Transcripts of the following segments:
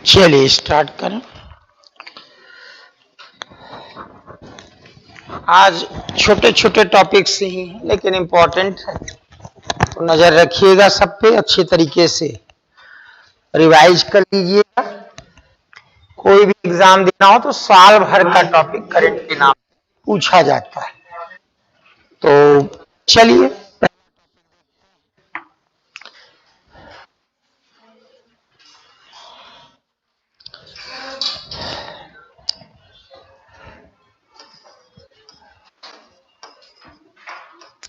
चलिए स्टार्ट करें। आज छोटे छोटे टॉपिक से ही लेकिन इम्पोर्टेंट है, तो नजर रखिएगा सब पे, अच्छी तरीके से रिवाइज कर लीजिएगा। कोई भी एग्जाम देना हो तो साल भर का टॉपिक करंट के नाम पूछा जाता है। तो चलिए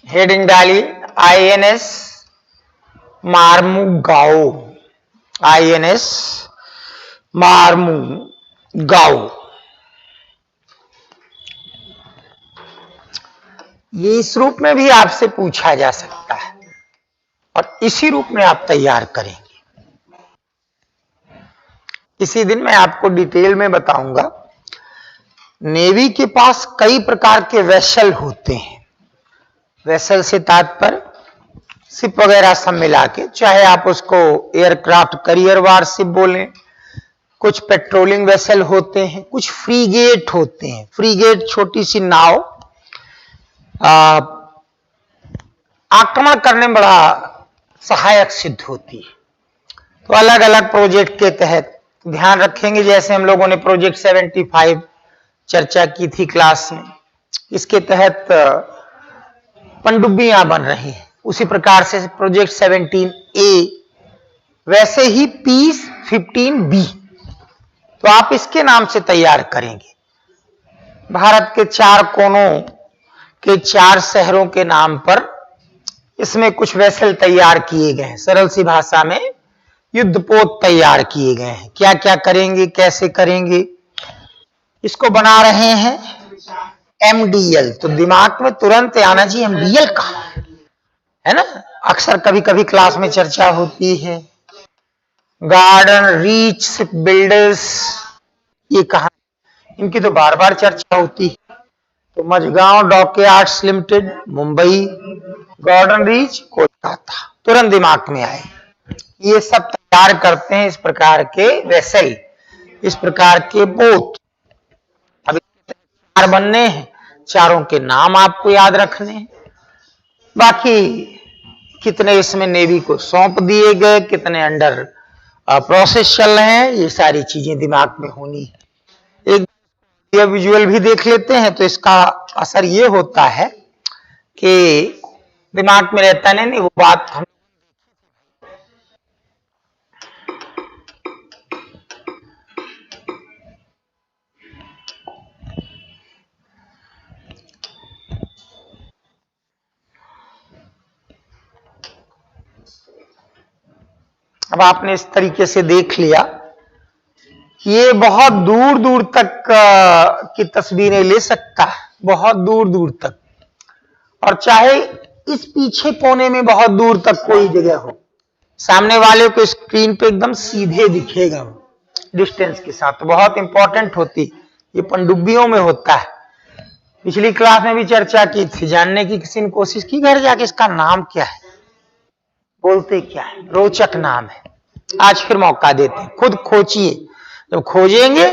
हेडिंग डालिए, आईएनएस मार्मुगाओ। आईएनएस मार्मुगाओ, ये इस रूप में भी आपसे पूछा जा सकता है और इसी रूप में आप तैयार करेंगे। इसी दिन मैं आपको डिटेल में बताऊंगा। नेवी के पास कई प्रकार के वेसल होते हैं। वेसल से तात्पर्य शिप वगैरह सब मिला के, चाहे आप उसको एयरक्राफ्ट करियर वारशिप बोलें, कुछ पेट्रोलिंग वेसल होते हैं, कुछ फ्रीगेट होते हैं। फ्रीगेट छोटी सी नाव, आक्रमण करने में बड़ा सहायक सिद्ध होती है। तो अलग अलग प्रोजेक्ट के तहत ध्यान रखेंगे। जैसे हम लोगों ने प्रोजेक्ट 75 चर्चा की थी क्लास में, इसके तहत पनडुब्बियां बन रही हैं। उसी प्रकार से प्रोजेक्ट 17A, वैसे ही पीस 15B, तो आप इसके नाम से तैयार करेंगे। भारत के 4 कोनों के 4 शहरों के नाम पर इसमें कुछ वेसल तैयार किए गए हैं। सरल सी भाषा में युद्धपोत तैयार किए गए हैं। क्या क्या करेंगे, कैसे करेंगे, इसको बना रहे हैं MDL। तो दिमाग में तुरंत आना चाहिए MDL कहां है ना। अक्सर कभी कभी क्लास में चर्चा होती है गार्डन रीच शिप बिल्डर्स, ये कहां, इनकी तो बार बार चर्चा होती है। तो Mazagon dockyards limited Mumbai, garden reach Kolkata, तुरंत दिमाग में आए। ये सब तैयार करते हैं इस प्रकार के वेसल, इस प्रकार के बोट। अब 4 बनने हैं, चारों के नाम आपको याद रखने हैं। बाकी कितने इसमें नेवी को सौंप दिए गए, कितने अंडर प्रोसेस चल रहे हैं, ये सारी चीजें दिमाग में होनी है। एक विजुअल भी देख लेते हैं तो इसका असर ये होता है कि दिमाग में रहता नहीं वो बात हम अब आपने इस तरीके से देख लिया। ये बहुत दूर दूर तक की तस्वीरें ले सकता है, बहुत दूर दूर तक, और चाहे इस पीछे कोने में बहुत दूर तक कोई जगह हो, सामने वाले को स्क्रीन पे एकदम सीधे दिखेगा डिस्टेंस के साथ। तो बहुत इंपॉर्टेंट होती, ये पनडुब्बियों में होता है। पिछली क्लास में भी चर्चा की थी, जानने की किसी ने कोशिश की घर जाके इसका नाम क्या है, बोलते क्या है, रोचक नाम है। आज फिर मौका देते हैं, खुद खोजिए। जब खोजेंगे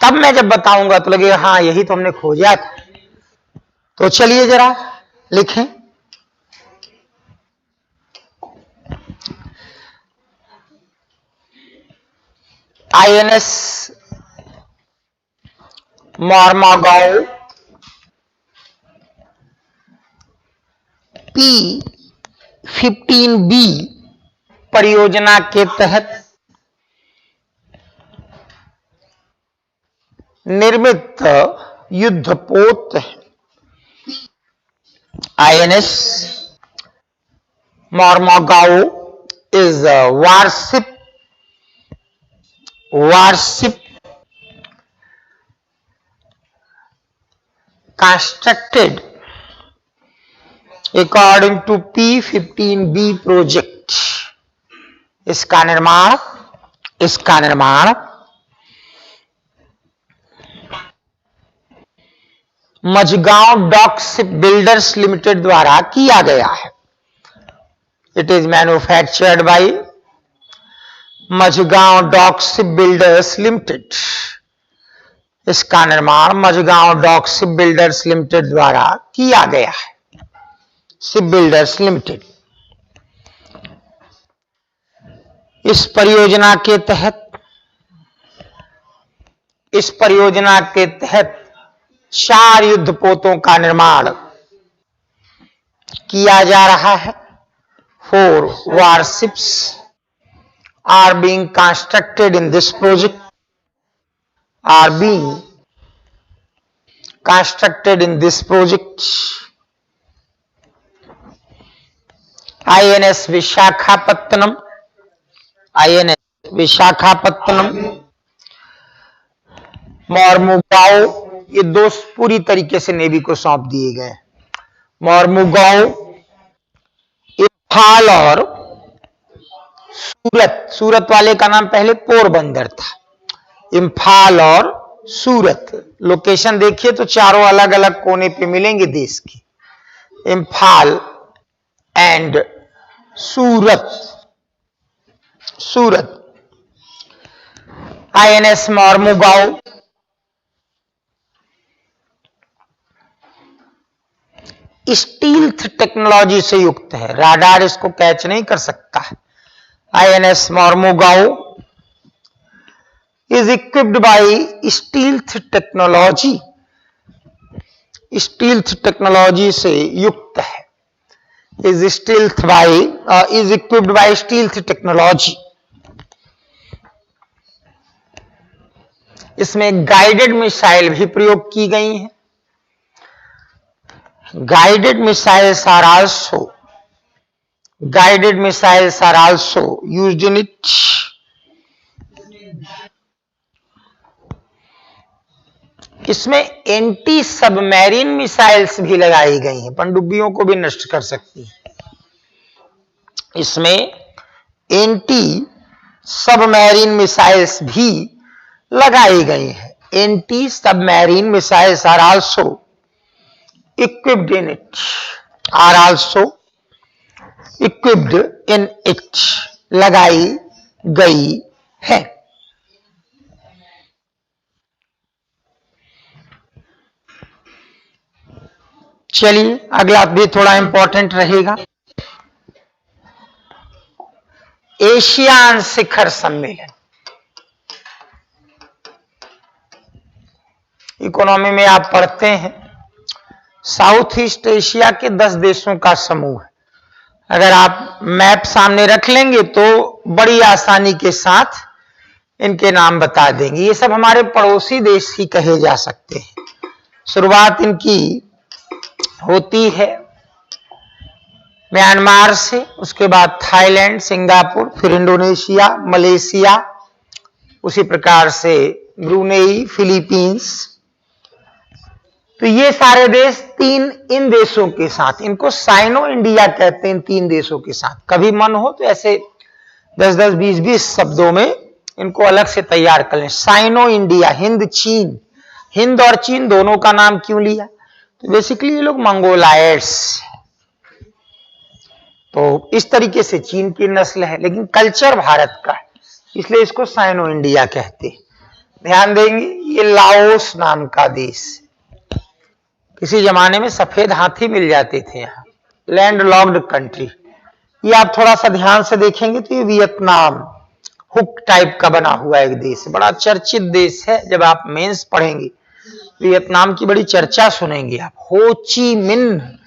तब मैं जब बताऊंगा तो लगेगा हाँ यही तो हमने खोजा था। तो चलिए जरा लिखें, आईएनएस मार्मुगाओ P-15B परियोजना के तहत निर्मित युद्धपोत है। INS Mormugao is a warship constructed according to P-15B project। इसका निर्माण Mazagon dock ship builders limited द्वारा किया गया है। It is manufactured by Mazagon dock ship builders limited. इसका निर्माण Mazagon dock ship builders limited द्वारा किया गया है। Ship builders limited. इस परियोजना के तहत 4 युद्धपोतों का निर्माण किया जा रहा है। 4 warships are being constructed in this project. INS Visakhapatnam, Mormugao, ये 2 पूरी तरीके से नेवी को सौंप दिए गए। मोरमुगाओ, इंफाल और सूरत वाले का नाम पहले पोरबंदर था। इंफाल और सूरत, लोकेशन देखिए तो चारों अलग अलग कोने पे मिलेंगे देश की। Imphal and Surat. INS Mormugao stealth technology से युक्त है, राडार इसको कैच नहीं कर सकता है। INS Mormugao is equipped by stealth technology से युक्त है। is equipped by stealth technology। इसमें गाइडेड मिसाइल भी प्रयोग की गई हैं। Guided missiles are also used in it. इसमें एंटी सबमरीन मिसाइल्स भी लगाई गई हैं, पनडुब्बियों को भी नष्ट कर सकती है। इसमें एंटी सबमरीन मिसाइल्स भी लगाई गई हैं। Anti submarine missiles are also equipped in it, लगाई गई है। चलिए अगला भी थोड़ा इंपॉर्टेंट रहेगा। एशियान शिखर सम्मेलन। इकोनॉमी में आप पढ़ते हैं साउथ ईस्ट एशिया के 10 देशों का समूह है। अगर आप मैप सामने रख लेंगे तो बड़ी आसानी के साथ इनके नाम बता देंगे। ये सब हमारे पड़ोसी देश ही कहे जा सकते हैं। शुरुआत इनकी होती है म्यांमार से, उसके बाद थाईलैंड, सिंगापुर, फिर इंडोनेशिया, मलेशिया, उसी प्रकार से ब्रुनेई, फिलीपींस। तो ये सारे देश 3 इन देशों के साथ, इनको साइनो इंडिया कहते हैं। इन 3 देशों के साथ कभी मन हो तो ऐसे 10-10, 20-20 शब्दों में इनको अलग से तैयार कर लें। साइनो इंडिया, हिंद चीन। हिंद और चीन दोनों का नाम क्यों लिया? तो बेसिकली ये लोग मंगोलायड्स, तो इस तरीके से चीन की नस्ल है, लेकिन कल्चर भारत का है, इसलिए इसको साइनो इंडिया कहते हैं। ध्यान देंगे ये लाओस नाम का देश, किसी जमाने में सफेद हाथी मिल जाते थे यहाँ, लैंड लॉक्ड कंट्री। ये आप थोड़ा सा ध्यान से देखेंगे तो ये वियतनाम, हुक टाइप का बना हुआ एक देश, बड़ा चर्चित देश है। जब आप मेंस पढ़ेंगे वियतनाम की बड़ी चर्चा सुनेंगे आप। हो ची मिन्ह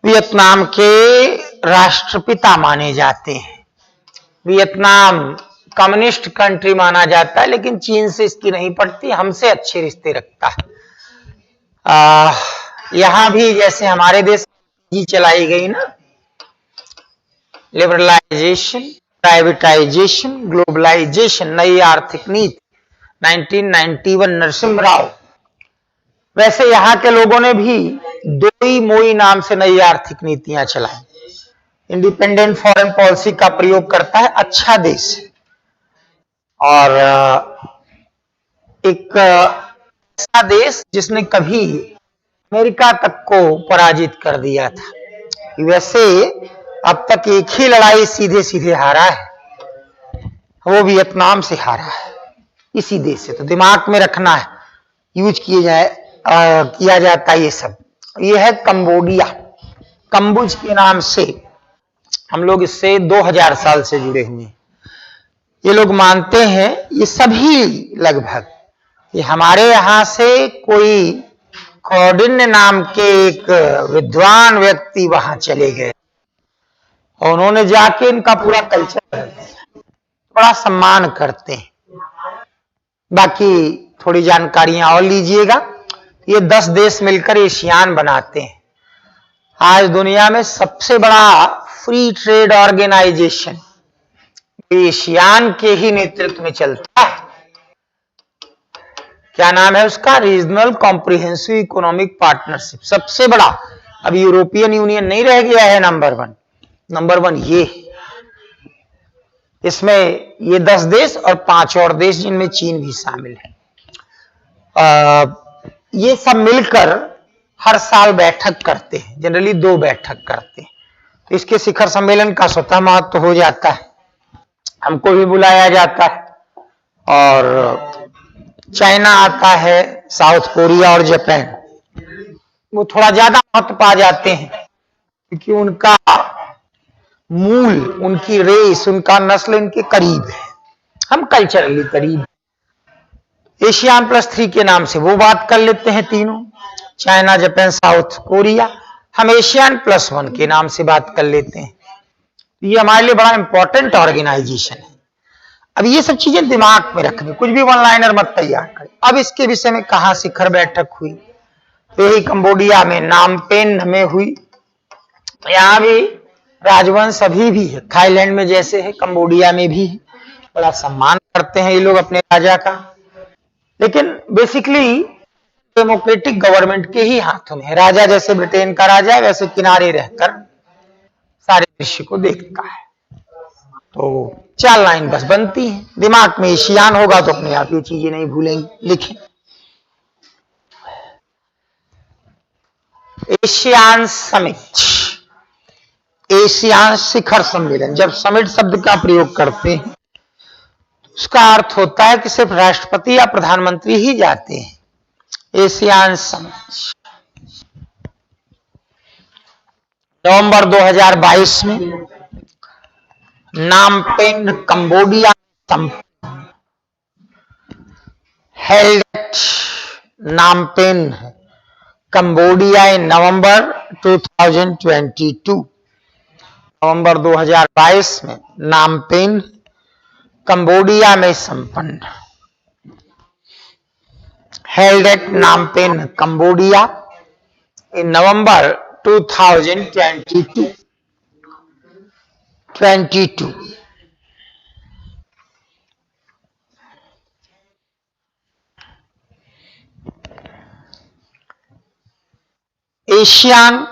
वियतनाम के राष्ट्रपिता माने जाते हैं। वियतनाम कम्युनिस्ट कंट्री माना जाता है, लेकिन चीन से इसकी नहीं पड़ती, हमसे अच्छे रिश्ते रखता है। यहां भी जैसे हमारे देश में चलाई गई ना, लिबरलाइजेशन, प्राइवेटाइजेशन, ग्लोबलाइजेशन, नई आर्थिक नीति 1991 नरसिम्हा राव, वैसे यहां के लोगों ने भी दोई मोई नाम से नई आर्थिक नीतियां चलाई। इंडिपेंडेंट फॉरेन पॉलिसी का प्रयोग करता है, अच्छा देश है। और एक ऐसा देश जिसने कभी अमेरिका तक को पराजित कर दिया था। यूएसए अब तक एक ही लड़ाई सीधे सीधे हारा है, वो वियतनाम से हारा है, इसी देश से। तो दिमाग में रखना है, यूज किया जाता है ये सब। ये है कंबोडिया, कंबुज के नाम से। हम लोग इससे 2000 साल से जुड़े हुए हैं। ये लोग मानते हैं, ये सभी लगभग, कि हमारे यहां से कोई कौंडिन्य नाम के एक विद्वान व्यक्ति वहां चले गए और उन्होंने जाके इनका पूरा कल्चर बदल दिया। बड़ा सम्मान करते हैं। बाकी थोड़ी जानकारियां और लीजिएगा। ये 10 देश मिलकर एशियान बनाते हैं। आज दुनिया में सबसे बड़ा फ्री ट्रेड ऑर्गेनाइजेशन एशियान के ही नेतृत्व में चलता है। क्या नाम है उसका? Regional comprehensive economic partnership. सबसे बड़ा। अब यूरोपियन यूनियन नहीं रह गया है नंबर वन ये। इसमें ये 10 देश और 5 और देश, जिनमें चीन भी शामिल है, ये सब मिलकर हर साल बैठक करते हैं। जनरली 2 बैठक करते हैं। तो इसके शिखर सम्मेलन का स्वतः महत्व हो जाता है। हमको भी बुलाया जाता है और चाइना आता है, साउथ कोरिया और जापान, वो थोड़ा ज्यादा महत्व पा जाते हैं क्योंकि उनका मूल, उनकी रेस, उनका नस्ल इनके करीब है। हम कल्चरली करीब। एशियान +3 के नाम से वो बात कर लेते हैं तीनों, चाइना, जापान, साउथ कोरिया। हम एशियान +1 के नाम से बात कर लेते हैं। ये हमारे लिए बड़ा इंपॉर्टेंट ऑर्गेनाइजेशन है। अब ये सब चीजें दिमाग में रखनी, कुछ भी वन लाइनर मत तैयार करें। अब इसके विषय में कहां शिखर बैठक हुई? तो यही कंबोडिया में नामपेन में हुई। यहां भी राजवंश अभी भी है, थाईलैंड में जैसे है, कंबोडिया में भी है। बड़ा सम्मान करते हैं ये लोग अपने राजा का। लेकिन बेसिकली डेमोक्रेटिक गवर्नमेंट के ही हाथों में है। राजा जैसे ब्रिटेन का राजा है, वैसे किनारे रहकर सारे दृश्य को देखता है। तो 4 लाइन बस बनती है। दिमाग में एशियान होगा तो अपने आप ये चीजें नहीं भूलेंगे। लिखें एशियान समिट, एशियान शिखर सम्मेलन। जब समिट शब्द का प्रयोग करते हैं उसका अर्थ होता है कि सिर्फ राष्ट्रपति या प्रधानमंत्री ही जाते हैं। एशियान समिट नवंबर 2022 में Phnom Penh, Cambodia held at Phnom Penh, Cambodia in November 2022। नवंबर 2022 में नामपेन, कंबोडिया में संपन्न। Held at Phnom Penh, Cambodia in November 2022। ASEAN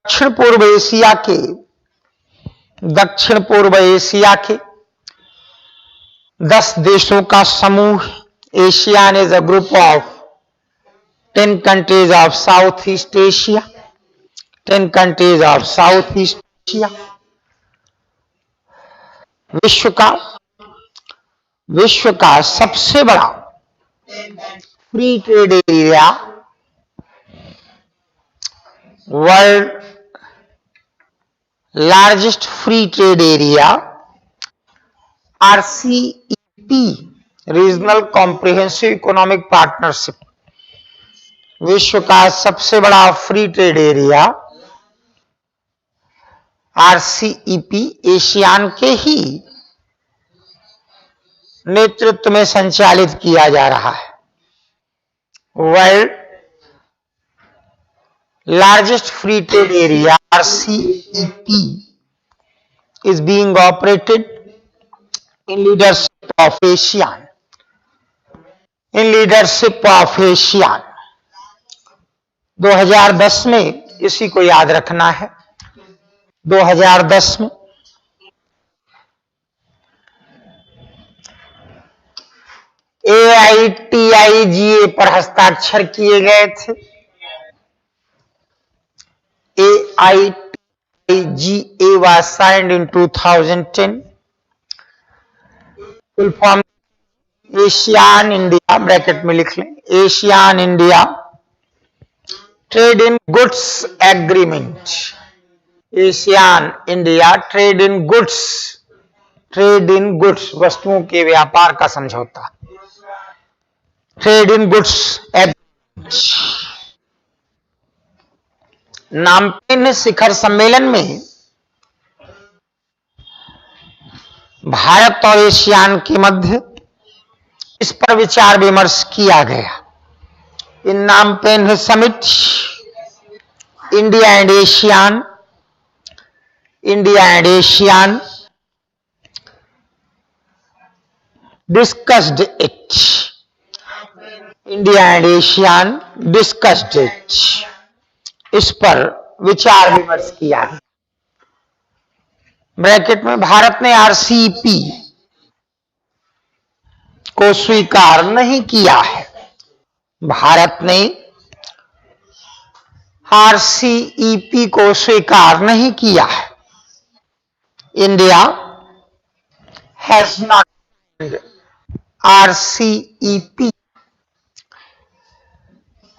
दक्षिण पूर्व एशिया के 10 देशों का समूह। ASEAN is a group of 10 countries of south east Asia. 10 countries of south east Asia. विश्व का सबसे बड़ा free trade area, world largest free trade area, RCEP, regional comprehensive economic partnership. विश्व का सबसे बड़ा free trade area RCEP ASEAN के ही नेतृत्व में संचालित किया जा रहा है। World largest free trade area RCEP is being operated in leadership of ASEAN. 2010 में, इसी को याद रखना है, 2010 में AITIGA पर हस्ताक्षर किए गए थे। AITIGA was signed in 2010 full form ASEAN India, bracket में लिख लें, ASEAN India trade in goods agreement. ASEAN India trade in goods, trade in goods वस्तुओं के व्यापार का समझौता, trade in goods agreement. Phnom Penh शिखर सम्मेलन में भारत और एशियान के मध्य इस पर विचार विमर्श किया गया। In Phnom Penh summit India and ASEAN discussed it. India and ASEAN discussed it, इस पर विचार विमर्श किया। ब्रैकेट में भारत ने आरसीईपी को स्वीकार नहीं किया है। भारत ने आरसीईपी को स्वीकार नहीं किया है। India has not RCEP,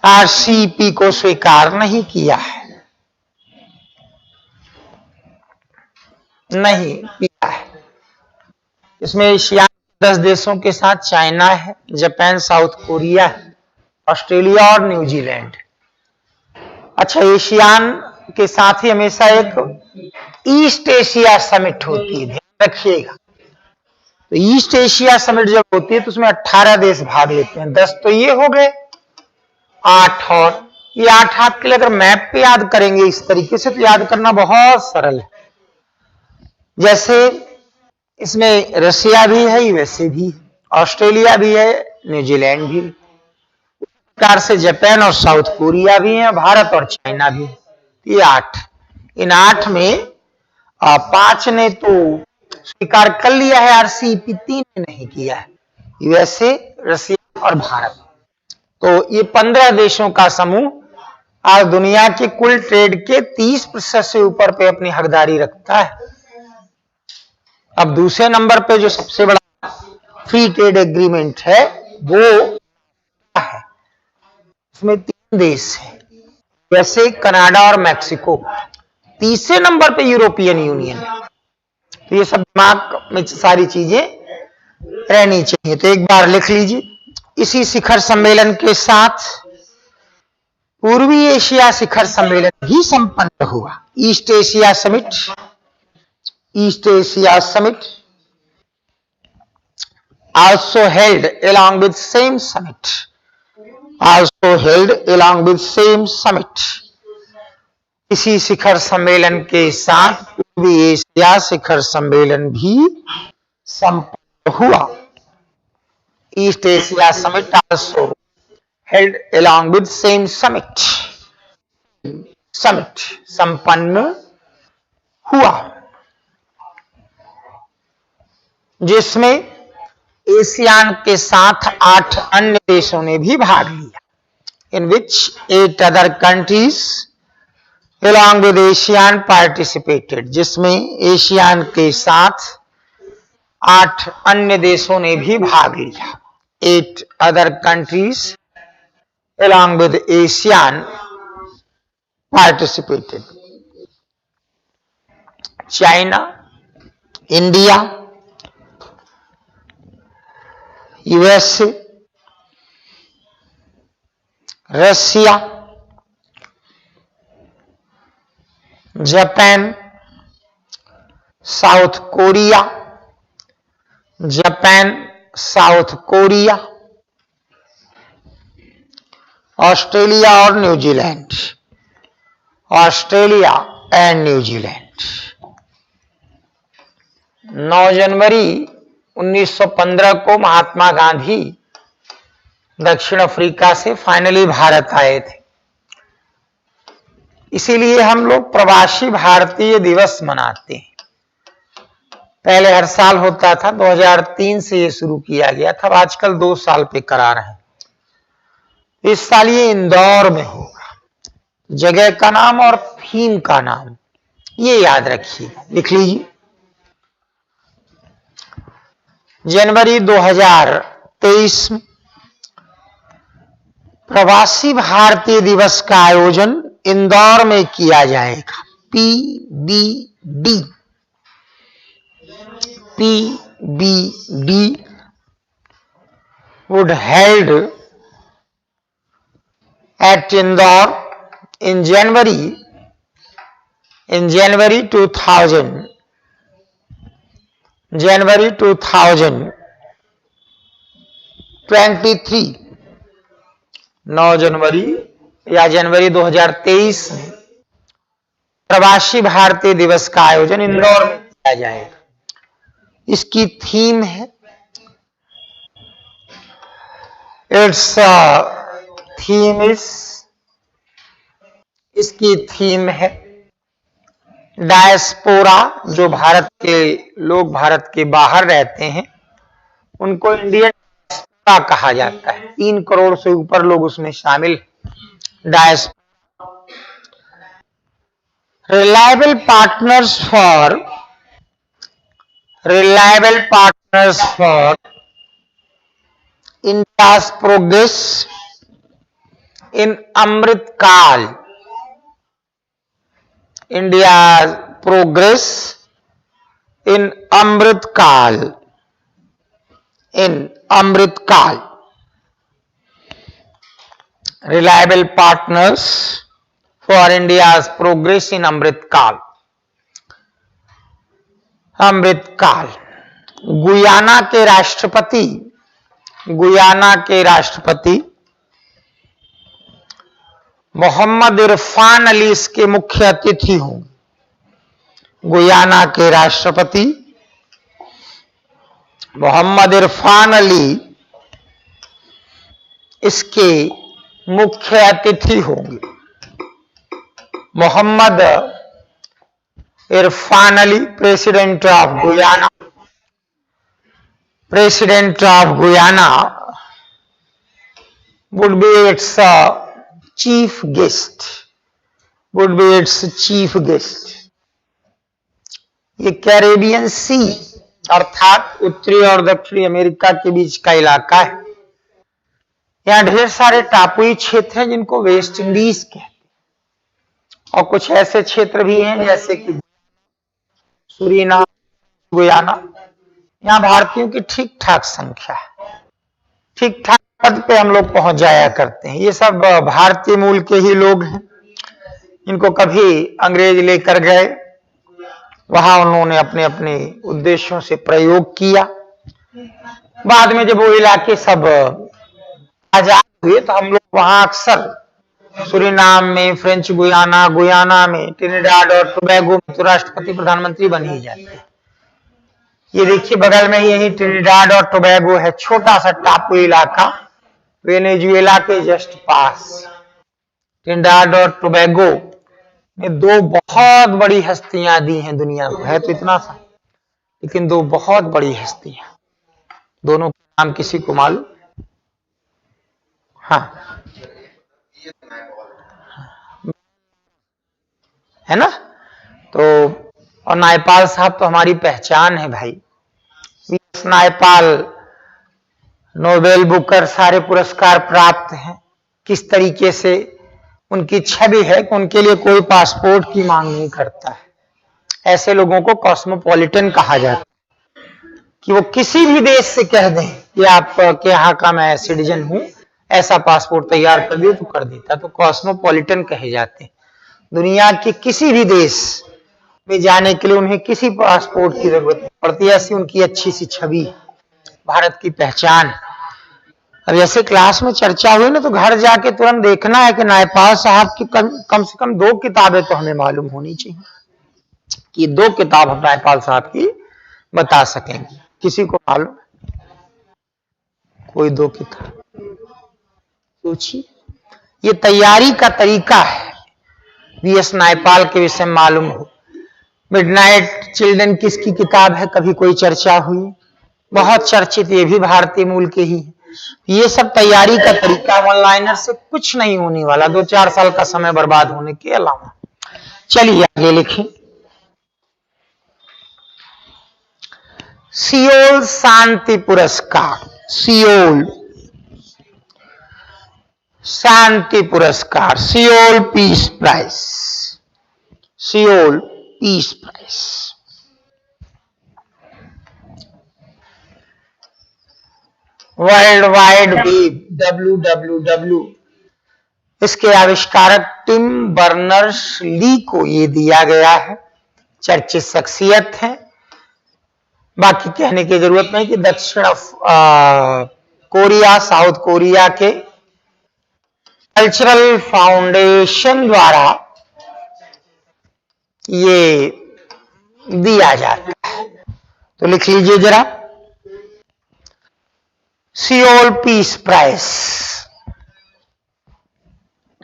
RCEP को स्वीकार नहीं किया है, नहीं किया है। इसमें एशिया 10 देशों के साथ चाइना है, जापान, साउथ कोरिया है, ऑस्ट्रेलिया और न्यूजीलैंड। अच्छा, एशियान के साथ ही हमेशा एक ईस्ट एशिया समिट होती है, ध्यान रखिएगा। तो ईस्ट एशिया समिट जब होती है तो उसमें 18 देश भाग लेते हैं। 10 तो ये हो गए, 8 और ये 8 आपके लिए अगर मैप पे याद करेंगे इस तरीके से तो याद करना बहुत सरल है। जैसे इसमें रशिया भी है, यूएसए भी है, ऑस्ट्रेलिया भी है, न्यूजीलैंड भी है, प्रकार से जापान और साउथ कोरिया भी है, भारत और चाइना भी है। ये 8, इन 8 में 5 ने तो स्वीकार कर लिया है आरसीईपी, 3 ने नहीं किया है, यूएसए, रशिया और भारत। तो ये 15 देशों का समूह आज दुनिया के कुल ट्रेड के 30% से ऊपर पे अपनी हकदारी रखता है। अब दूसरे नंबर पे जो सबसे बड़ा फ्री ट्रेड एग्रीमेंट है वो है, इसमें 3 देश हैं, जैसे कनाडा और मैक्सिको। तीसरे नंबर पे यूरोपियन यूनियन है। तो ये सब दिमाग में सारी चीजें रहनी चाहिए। तो एक बार लिख लीजिए, इसी शिखर सम्मेलन के साथ पूर्वी एशिया शिखर सम्मेलन भी संपन्न हुआ। East Asia summit, East Asia Summit also held along with same summit, इसी शिखर सम्मेलन के साथ पूर्वी एशिया शिखर सम्मेलन भी संपन्न हुआ। East Asia Summit also held along with same summit, संपन्न हुआ, जिसमें एशियान के साथ 8 अन्य देशों ने भी भाग लिया। In which 8 other countries along with ASEAN participated, जिसमें एशियान के साथ 8 अन्य देशों ने भी भाग लिया। 8 other countries along with ASEAN participated, China, India, USA, Russia, Japan, South Korea, Australia और न्यूजीलैंड, 9 जनवरी 1915 को महात्मा गांधी दक्षिण अफ्रीका से फाइनली भारत आए थे। इसीलिए हम लोग प्रवासी भारतीय दिवस मनाते हैं। पहले हर साल होता था, 2003 से ये शुरू किया गया था, आजकल 2 साल पे करा रहे हैं। इस साल ये इंदौर में होगा। जगह का नाम और थीम का नाम ये याद रखिए, लिख लीजिए। जनवरी 2023 में प्रवासी भारतीय दिवस का आयोजन इंदौर में किया जाएगा। PBD would held at Indore in January 2023, 9 जनवरी या जनवरी 2023 में प्रवासी भारतीय दिवस का आयोजन इंदौर में किया जाएगा। इसकी थीम है, इसकी थीम है डायस्पोरा। जो भारत के लोग भारत के बाहर रहते हैं उनको इंडियन डायस्पोरा कहा जाता है। 3 करोड़ से ऊपर लोग उसमें शामिल। Diaspora reliable partners for India's progress in Amrit Kaal. India's progress in Amrit Kaal. Reliable partners for India's progress in Amrit Kaal. Guyana के राष्ट्रपति मोहम्मद इरफान अली इसके मुख्य अतिथि होंगे। गुयाना के राष्ट्रपति मोहम्मद इरफान अली इसके मुख्य अतिथि होंगे। Mohammed Irfan Ali, president of Guyana would be its chief guest. ये कैरेबियन सी अर्थात उत्तरी और दक्षिणी अमेरिका के बीच का इलाका है। यहाँ ढेर सारे टापुई क्षेत्र हैं जिनको वेस्ट इंडीज कहते हैं, और कुछ ऐसे क्षेत्र भी हैं जैसे कि सुरीनाम, गुयाना। यहाँ भारतीयों की ठीक ठाक संख्या है, ठीक ठाक पद पे हम लोग पहुंच जाया करते हैं। ये सब भारतीय मूल के ही लोग हैं। इनको कभी अंग्रेज लेकर गए, वहां उन्होंने अपने अपने उद्देश्यों से प्रयोग किया। बाद में जब वो इलाके सब आजाद हुए तो हम लोग वहां अक्सर सुरीनाम में, फ्रेंच गुयाना में, ट्रिनिडाड और टोबैगो में तो राष्ट्रपति प्रधानमंत्री बन ही जाते हैं। ये देखिए बगल में यही ट्रिनिडाड और टोबैगो है, छोटा सा टापू इलाका, वेनेजुएला के जस्ट पास। ट्रिनिडाड और टोबैगो ने 2 बहुत बड़ी हस्तियां दी हैं दुनिया को। है तो इतना सा, लेकिन 2 बहुत बड़ी हस्तियां। दोनों का नाम किसी को मालूम? हाँ, है ना? तो और नायपाल साहब तो हमारी पहचान है भाई। वीएस नायपाल नोबेल बुकर सारे पुरस्कार प्राप्त हैं। किस तरीके से उनकी छवि है कि उनके लिए कोई पासपोर्ट की मांग नहीं करता है। ऐसे लोगों को कॉस्मोपॉलिटन कहा जाता है, कि वो किसी भी देश से कह दें कि आपके यहाँ का मैं सिटीजन हूं, ऐसा पासपोर्ट तैयार कर दिए तो कर देता, तो कॉस्मोपॉलिटन कहे जाते हैं। दुनिया के किसी भी देश में जाने के लिए उन्हें किसी पासपोर्ट की जरूरत नहीं पड़ती। ऐसी उनकी अच्छी सी छवि, भारत की पहचान। अब जैसे क्लास में चर्चा हुई ना, तो घर जाके तुरंत देखना है कि नायपाल साहब की कम से कम 2 किताबें तो हमें मालूम होनी चाहिए, कि 2 किताब हम नायपाल साहब की बता सकेंगे। किसी को मालूम? कोई 2 किताब सोचिए। ये तैयारी का तरीका है। वीएस नायपाल के विषय में मालूम हो। मिडनाइट चिल्ड्रन किसकी किताब है, कभी कोई चर्चा हुई? बहुत चर्चित, ये भी भारतीय मूल के ही है। ये सब तैयारी का तरीका, वन लाइनर से कुछ नहीं होने वाला, 2-4 साल का समय बर्बाद होने के अलावा। चलिए आगे लिखें। सियोल शांति पुरस्कार, सियोल शांति पुरस्कार, Seoul peace prize, Seoul peace prize. World wide web, WWW, इसके आविष्कारक टिम बर्नर्स ली को ये दिया गया है। चर्चित शख्सियत है, बाकी कहने की जरूरत नहीं कि दक्षिण कोरिया, साउथ कोरिया के कल्चरल फाउंडेशन द्वारा ये दिया जाता है। तो लिख लीजिए जरा, सियोल पीस प्राइज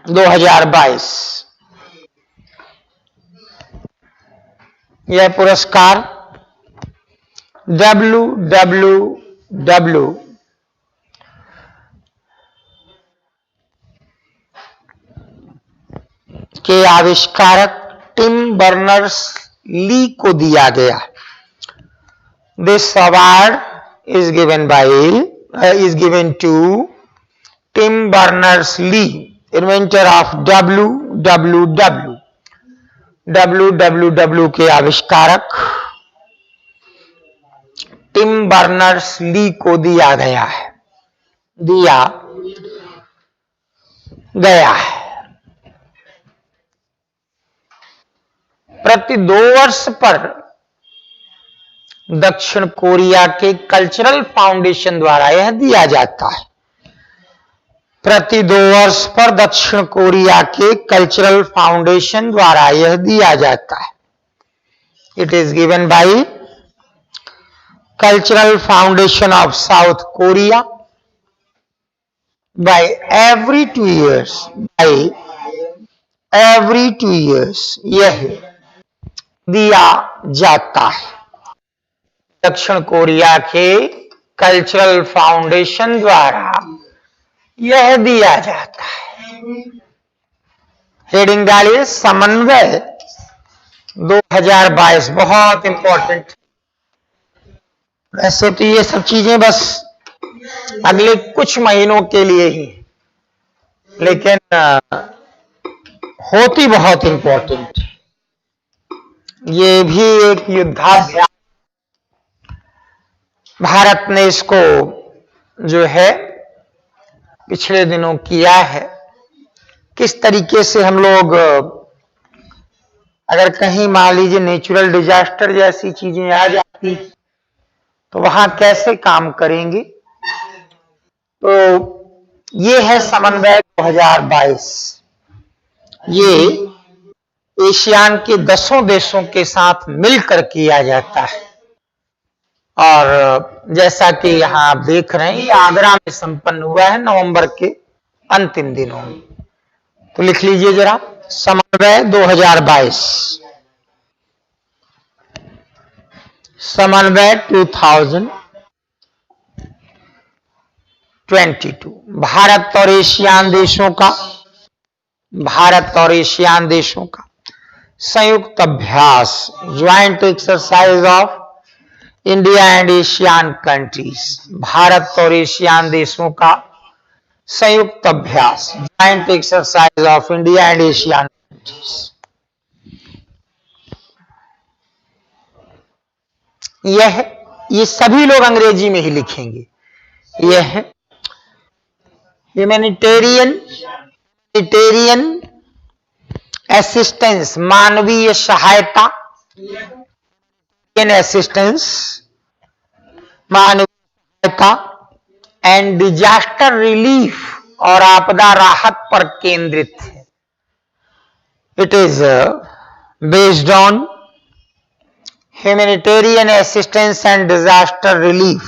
2022। यह पुरस्कार WWW के आविष्कारक टिम बर्नर्स ली को दिया गया। This award is given to Tim Berners-Lee, inventor of WWW। WWW के आविष्कारक टिम बर्नर्स-ली को दिया गया है। प्रति 2 वर्ष पर दक्षिण कोरिया के कल्चरल फाउंडेशन द्वारा यह दिया जाता है। प्रति 2 वर्ष पर दक्षिण कोरिया के कल्चरल फाउंडेशन द्वारा यह दिया जाता है। It is given by cultural foundation of South Korea by every 2 years यह दिया जाता है। दक्षिण कोरिया के कल्चरल फाउंडेशन द्वारा यह दिया जाता है। हेडिंग डालिए, समन्वय 2022। बहुत इंपॉर्टेंट। वैसे तो ये सब चीजें बस अगले कुछ महीनों के लिए ही, लेकिन होती बहुत इंपॉर्टेंट। ये भी एक युद्धाभ्यास भारत ने इसको जो है पिछले दिनों किया है। किस तरीके से हम लोग अगर कहीं मान लीजिए नेचुरल डिजास्टर जैसी चीजें आ जाती तो वहां कैसे काम करेंगे। तो ये है समन्वय 2022। ये एशियान के 10 देशों के साथ मिलकर किया जाता है। और जैसा कि यहां आप देख रहे हैं, ये आगरा में संपन्न हुआ है नवंबर के अंतिम दिनों में। तो लिख लीजिए जरा, समन्वय 2022, समन्वय 2022। भारत और एशियान देशों का संयुक्त अभ्यास, joint exercise of India and ASEAN countries. Bharat और एशियान देशों का संयुक्त अभ्यास, joint exercise of India and ASEAN countries. ये सभी लोग अंग्रेजी में ही लिखेंगे। यह है ह्यूमैनिटेरियन असिस्टेंस, मानवीय सहायता, मानवीय सहायता एंड डिजास्टर रिलीफ, और आपदा राहत पर केंद्रित है। It is based on humanitarian assistance and disaster relief,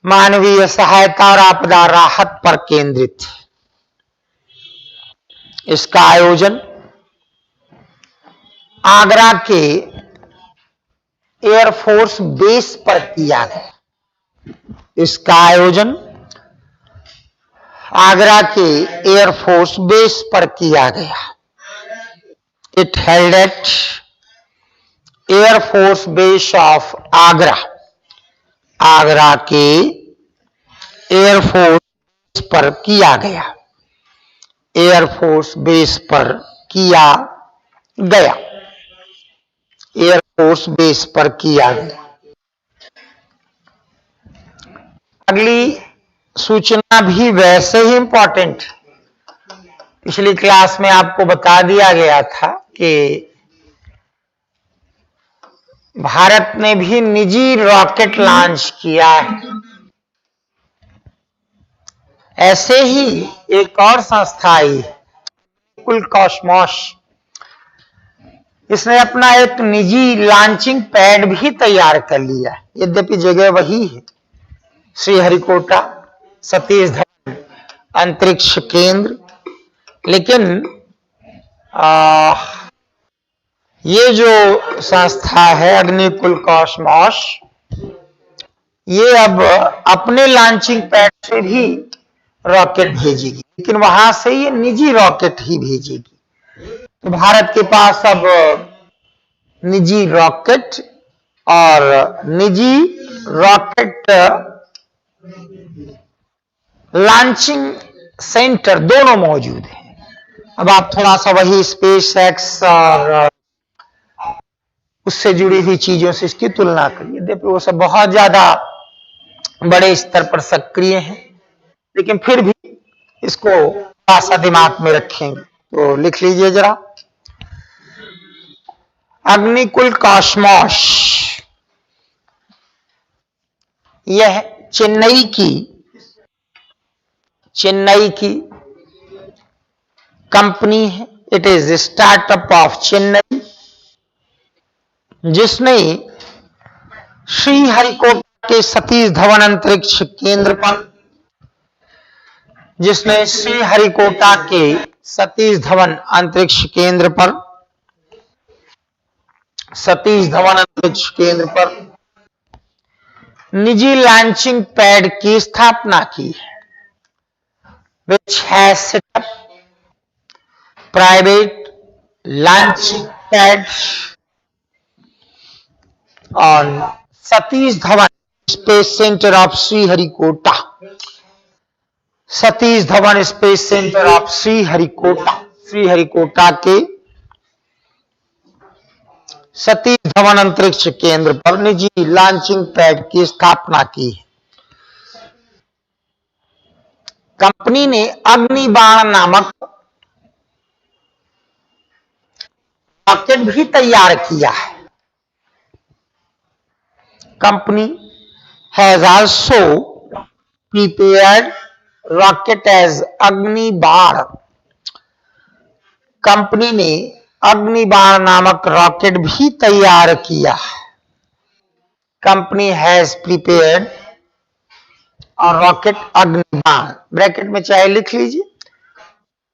मानवीय सहायता और आपदा राहत पर केंद्रित है। इसका आयोजन आगरा के एयरफोर्स बेस पर किया गया। इसका आयोजन आगरा के एयरफोर्स बेस पर किया गया। It held at air force base of Agra, Agra के एयरफोर्स पर किया गया, एयरफोर्स बेस पर किया गया, एयरफोर्स बेस पर किया गया। अगली सूचना भी वैसे ही इंपॉर्टेंट, पिछली क्लास में आपको बता दिया गया था कि भारत ने भी निजी रॉकेट लॉन्च किया है। ऐसे ही एक और संस्था आई कुल कॉस्मोस, इसने अपना एक निजी लॉन्चिंग पैड भी तैयार कर लिया, यद्यपि जगह वही है, श्रीहरिकोटा सतीश धवन अंतरिक्ष केंद्र, लेकिन ये जो संस्था है अग्निकुल कॉस्मोस, ये अब अपने लॉन्चिंग पैड से भी रॉकेट भेजेगी, लेकिन वहां से ये निजी रॉकेट ही भेजेगी। तो भारत के पास अब निजी रॉकेट और निजी रॉकेट लॉन्चिंग सेंटर दोनों मौजूद हैं। अब आप थोड़ा सा वही स्पेस एक्स और उससे जुड़ी हुई चीजों से इसकी तुलना करिए, देखिए वो सब बहुत ज्यादा बड़े स्तर पर सक्रिय हैं, लेकिन फिर भी इसको थोड़ा सा दिमाग में रखेंगे तो लिख लीजिए जरा। अग्निकुल कॉस्मोस यह चेन्नई की कंपनी है। It is startup of Chennai, जिसने श्रीहरिकोटा के सतीश धवन अंतरिक्ष केंद्र पर, जिसने श्रीहरिकोटा के सतीश धवन अंतरिक्ष केंद्र पर, सतीश धवन अंतरिक्ष केंद्र पर निजी लॉन्चिंग पैड की स्थापना की है, which has set up private launching pads on Satish Dhawan Space Center of Sriharikota, Satish Dhawan space centre of Sriharikota, Sriharikota के सतीश धवन अंतरिक्ष केंद्र पर निजी लॉन्चिंग पैड की स्थापना की है। कंपनी ने अग्निबाण नामक रॉकेट भी तैयार किया है। Company has also prepared rocket as Agnibaan, company ने अग्निबाण नामक रॉकेट भी तैयार किया है। कंपनी हैज प्रिपेयर्ड और रॉकेट अग्निबाण, ब्रैकेट में चाहे लिख लीजिए।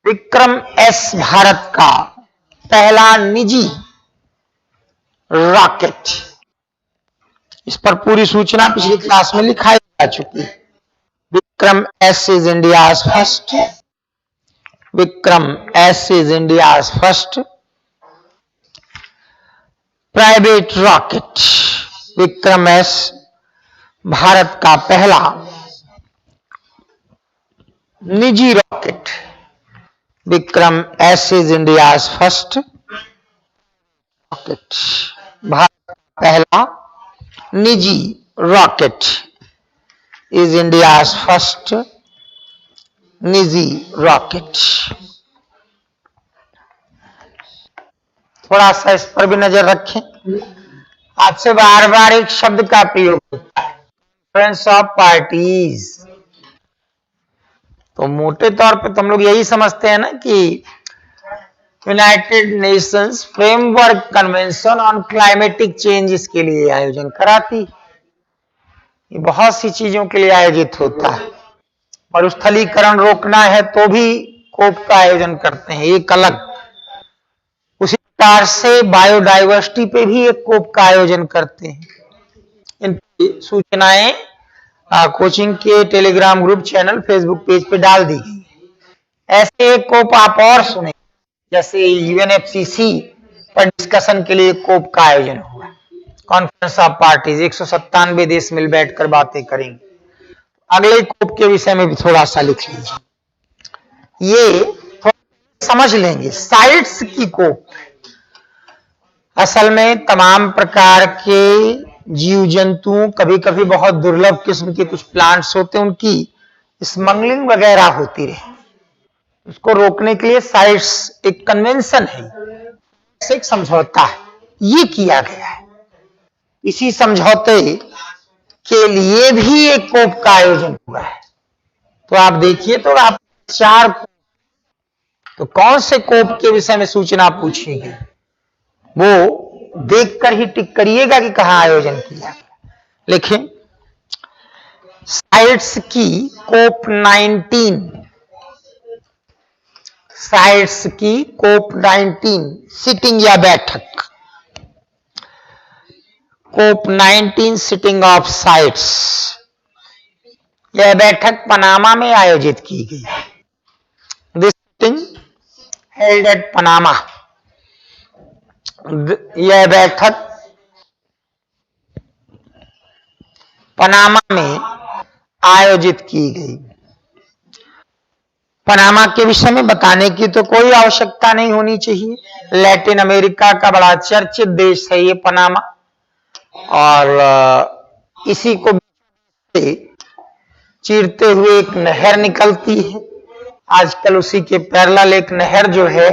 विक्रम एस भारत का पहला निजी रॉकेट, इस पर पूरी सूचना पिछली क्लास में लिखाई जा चुकी है। Vikram S is India's first, Vikram S is India's first private rocket. Vikram S Bharat का पहला निजी rocket. Vikram S is India's first rocket, Bharat का पहला निजी रॉकेट, इज इंडियाज फर्स्ट निजी रॉकेट। थोड़ा सा इस पर भी नजर रखें। आपसे बार बार एक शब्द का प्रयोग होता है, कॉन्फ्रेंस ऑफ पार्टीज। तो मोटे तौर पे तुम लोग यही समझते हैं ना कि United Nations framework convention on climatic change इसके लिए आयोजन कराती, ये बहुत सी चीजों के लिए आयोजित होता है। मरुस्थलीकरण रोकना है तो भी कोप का आयोजन करते हैं, एक अलग। उसी प्रकार से बायोडाइवर्सिटी पे भी एक कोप का आयोजन करते हैं। इन सूचनाएं कोचिंग के Telegram group channel Facebook page पे डाल दी गई। ऐसे एक कोप आप और सुने, जैसे यूएनएफसीसी पर डिस्कशन के लिए कोप का आयोजन हुआ। कॉन्फ्रेंस ऑफ पार्टीज, 197 देश मिल बैठकर बातें करेंगे। अगले कोप के विषय में भी थोड़ा सा लिख लीजिए, ये थोड़ा समझ लेंगे। साइट्स की कोप असल में तमाम प्रकार के जीव जंतुओं, कभी कभी बहुत दुर्लभ किस्म के कुछ प्लांट्स होते हैं, उनकी स्मगलिंग वगैरह होती रहे, उसको रोकने के लिए साइट्स एक कन्वेंशन है, एक समझौता है, ये किया गया है। इसी समझौते के लिए भी एक कोप का आयोजन हुआ है। तो आप देखिए, तो आप 4 तो कौन से कोप के विषय में सूचना पूछेगी वो देखकर ही टिक करिएगा कि कहां आयोजन किया गया। लिखें, साइट्स की कोप 19, साइट्स की कोप 19 सिटिंग या बैठक, कोप 19 सिटिंग ऑफ साइट्स, यह बैठक पनामा में आयोजित की गई। This sitting held at Panama, यह बैठक पनामा में आयोजित की गई। पनामा के विषय में बताने की तो कोई आवश्यकता नहीं होनी चाहिए। लैटिन अमेरिका का बड़ा चर्चित देश है ये पनामा, और इसी को चीरते हुए एक नहर निकलती है। आजकल उसी के पैरेलल एक नहर जो है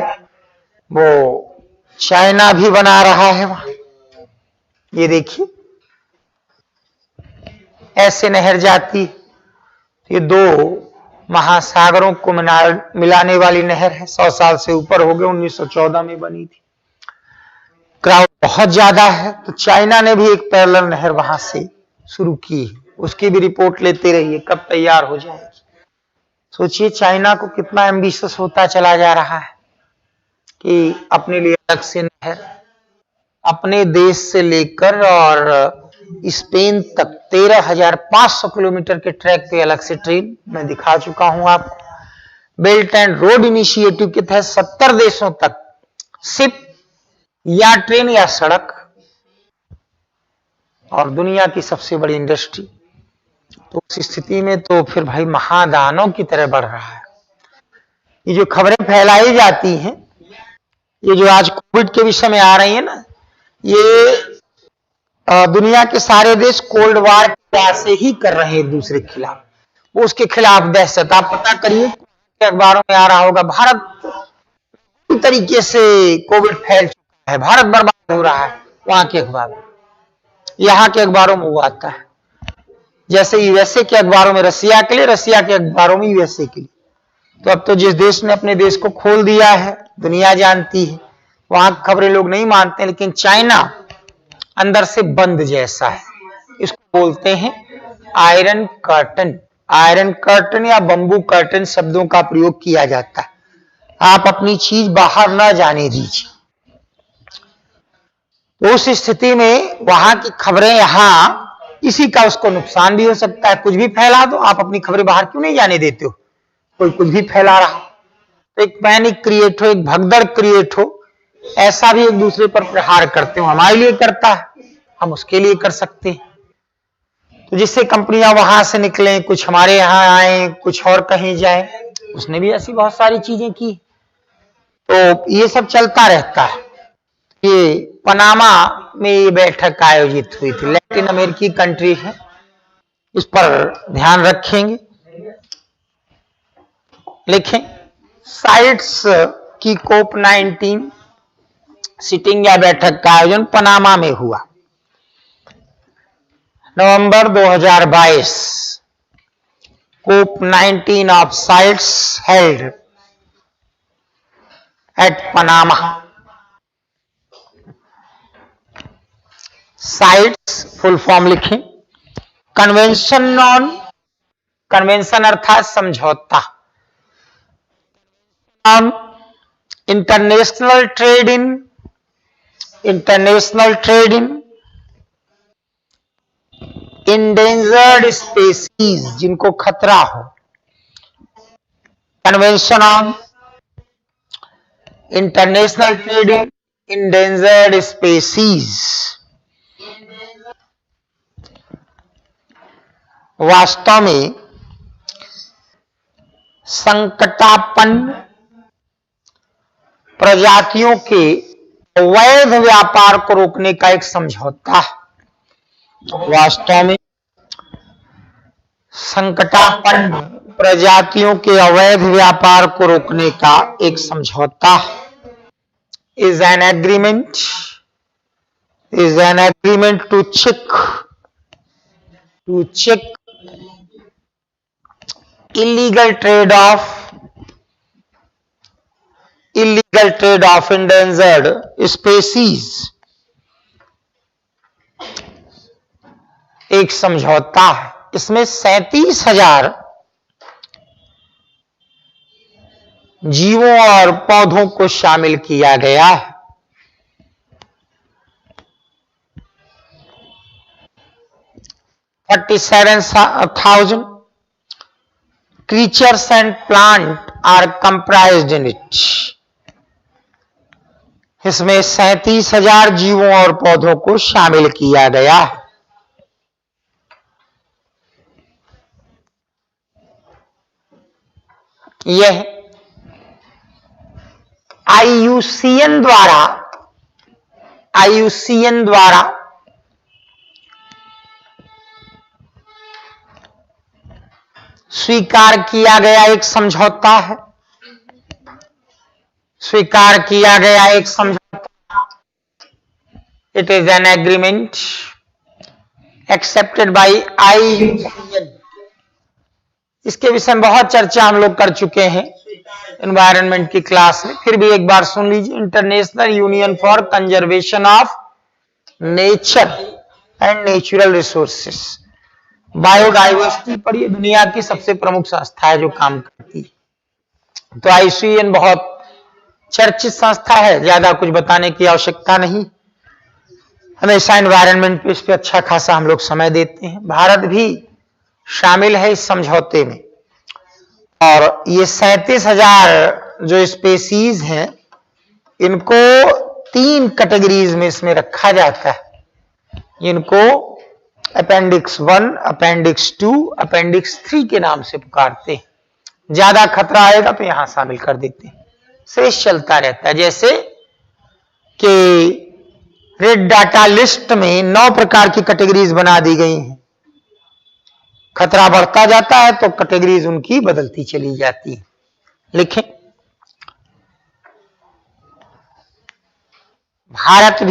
वो चाइना भी बना रहा है वहां। ये देखिए, ऐसे नहर जाती, ये 2 महासागरों को मिलाने वाली नहर है। 100 साल से ऊपर हो गए, 1914 में बनी थी। क्राउड बहुत ज्यादा है, तो चाइना ने भी एक पैरेलल नहर वहां से शुरू की है। उसकी भी रिपोर्ट लेते रहिए, कब तैयार हो जाएगी। सोचिए चाइना को कितना एम्बिशियस होता चला जा रहा है कि अपने लिए अलग से नहर, अपने देश से लेकर और स्पेन तक 13,500 किलोमीटर के ट्रैक पे अलग से ट्रेन मैं दिखा चुका हूं आपको। बेल्ट एंड रोड इनिशिएटिव के तहत 70 देशों तक सिर्फ या ट्रेन या सड़क, और दुनिया की सबसे बड़ी इंडस्ट्री। तो उस स्थिति में तो फिर भाई महादानव की तरह बढ़ रहा है। ये जो खबरें फैलाई जाती हैं, ये जो आज कोविड के विषय में आ रही है ना, ये दुनिया के सारे देश कोल्ड वार से ही कर रहे हैं एक दूसरे के खिलाफ। वो उसके खिलाफ दहशत, आप पता करिए अखबारों में आ रहा होगा, भारत पूरी तरीके से कोविड फैल चुका है, भारत बर्बाद हो रहा है। वहां के अखबार, यहाँ के अखबारों में वो आता है। जैसे यूएसए के अखबारों में रसिया के लिए, रसिया के अखबारों में यूएसए के लिए। तो अब तो जिस देश ने अपने देश को खोल दिया है, दुनिया जानती है, वहां खबरें लोग नहीं मानते। लेकिन चाइना अंदर से बंद जैसा है, इसको बोलते हैं आयरन कर्टन। आयरन कर्टन या बंबू कर्टन शब्दों का प्रयोग किया जाता है। आप अपनी चीज बाहर न जाने दीजिए। तो उस स्थिति में वहां की खबरें यहां, इसी का उसको नुकसान भी हो सकता है। कुछ भी फैला दो, आप अपनी खबरें बाहर क्यों नहीं जाने देते हो? कोई कुछ भी फैला रहा, तो एक पैनिक क्रिएट हो, एक भगदड़ क्रिएट हो, ऐसा भी एक दूसरे पर प्रहार करते हो। हमारे लिए करता है, हम उसके लिए कर सकते हैं। तो जिससे कंपनियां वहां से निकले, कुछ हमारे यहां आए, कुछ और कहीं जाए। उसने भी ऐसी बहुत सारी चीजें की। तो ये सब चलता रहता है। ये पनामा में ये बैठक आयोजित हुई थी। लैटिन अमेरिकी कंट्री है, इस पर ध्यान रखेंगे। लिखें, साइट्स की कोप 19 सिटिंग या बैठक का आयोजन पनामा में हुआ नवंबर 2022। कोप 19 of sites held at Panama. Sites full form लिखें, कन्वेंशन ऑन, कन्वेंशन अर्थात समझौता, international trade in, international trade in endangered species, जिनको खतरा हो। Convention on international trade in endangered species, वास्तव में संकटापन्न प्रजातियों के अवैध व्यापार को रोकने का एक समझौता है। वास्तव में संकटापन्न प्रजातियों के अवैध व्यापार को रोकने का एक समझौता है। Is an agreement to check illegal trade of endangered species। एक समझौता है, इसमें 37,000 जीवों और पौधों को शामिल किया गया है। 37,000 creatures and plant are comprised in it। इसमें 37,000 जीवों और पौधों को शामिल किया गया है। यह IUCN द्वारा स्वीकार किया गया एक समझौता है। It is an agreement accepted by IUCN। इसके विषय में बहुत चर्चा हम लोग कर चुके हैं एनवायरनमेंट की क्लास में, फिर भी एक बार सुन लीजिए। International union for conservation of nature and natural resources, biodiversity पर ये दुनिया की सबसे प्रमुख संस्था है जो काम करती है। तो IUCN बहुत चर्चित संस्था है, ज्यादा कुछ बताने की आवश्यकता नहीं। हमेशा एनवायरनमेंट पे इस पे अच्छा खासा हम लोग समय देते हैं। भारत भी शामिल है इस समझौते में, और ये 37,000 जो स्पेसीज हैं इनको 3 कैटेगरीज में इसमें रखा जाता है। इनको अपेंडिक्स 1, अपेंडिक्स 2, अपेंडिक्स 3 के नाम से पुकारते हैं। ज्यादा खतरा आएगा तो यहां शामिल कर देते हैं। शेष चलता रहता है। जैसे कि रेड डाटा लिस्ट में 9 प्रकार की कैटेगरीज बना दी गई हैं। खतरा बढ़ता जाता है तो कैटेगरीज उनकी बदलती चली जाती है। लिखें, भारत